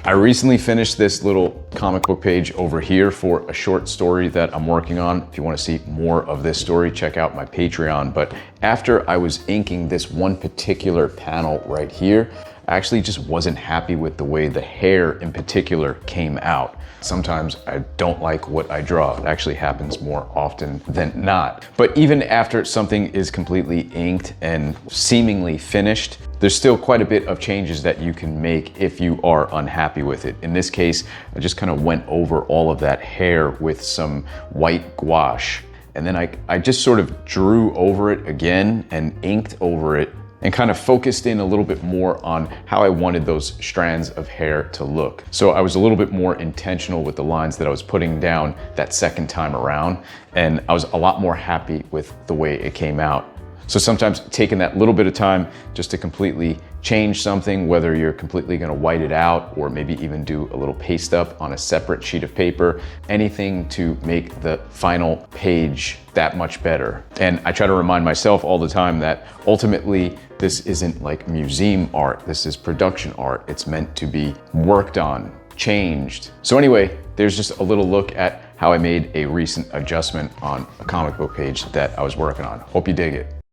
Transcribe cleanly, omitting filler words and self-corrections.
I recently finished this little comic book page over here for a short story that I'm working on. If you want to see more of this story, check out my Patreon. But after I was inking this one particular panel right here, I actually just wasn't happy with the way the hair in particular came out. Sometimes I don't like what I draw. It actually happens more often than not. But even after something is completely inked and seemingly finished, there's still quite a bit of changes that you can make if you are unhappy with it. In this case, I just kind of went over all of that hair with some white gouache. And then I just sort of drew over it again and inked over it and kind of focused in a little bit more on how I wanted those strands of hair to look. So I was a little bit more intentional with the lines that I was putting down that second time around, and I was a lot more happy with the way it came out. So sometimes taking that little bit of time just to completely change something, whether you're completely gonna white it out or maybe even do a little paste up on a separate sheet of paper, anything to make the final page that much better. And I try to remind myself all the time that ultimately this isn't like museum art, this is production art. It's meant to be worked on, changed. So anyway, there's just a little look at how I made a recent adjustment on a comic book page that I was working on. Hope you dig it.